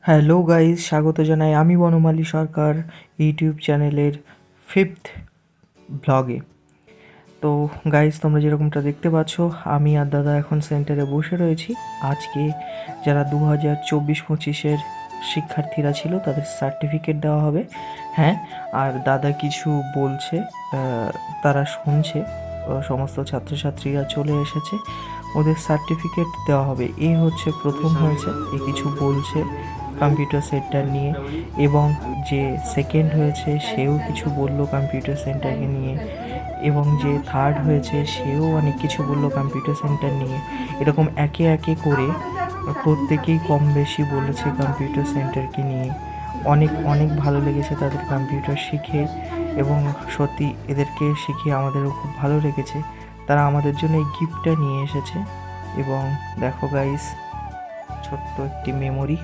Hello guys, স্বাগত জানাই আমি বনমালী সরকার ইউটিউব চ্যানেলের 5th ব্লগে। তো গাইজ, তোমরা যেরকমটা দেখতে পাচ্ছ, আমি আর দাদা এখন সেন্টারে বসে রয়েছি। আজকে যারা 2024-25-এর শিক্ষার্থীরা ছিল তাদের সার্টিফিকেট দেওয়া হবে। হ্যাঁ, আর দাদা কিছু বলছে, তারা শুনছে। সমস্ত ছাত্রছাত্রীরা চলে এসেছে, ওদের সার্টিফিকেট দেওয়া হবে। এ হচ্ছে প্রথম হয়েছে, এ কিছু বলছে কম্পিউটার সেন্টার নিয়ে, এবং যে সেকেন্ড হয়েছে সেও কিছু বললো কম্পিউটার সেন্টারকে নিয়ে, এবং যে থার্ড হয়েছে সেও অনেক কিছু বললো কম্পিউটার সেন্টার নিয়ে। এরকম একে একে করে প্রত্যেকেই কম বেশি বলেছে কম্পিউটার সেন্টারকে নিয়ে। অনেক অনেক ভালো লেগেছে তাদের কম্পিউটার শিখে, এবং সত্যি এদেরকে শিখে আমাদেরও খুব ভালো লেগেছে। তারা আমাদের জন্য এই গিফটটা নিয়ে এসেছে, এবং দেখো গাইস, ছোট্ট একটি মেমোরি।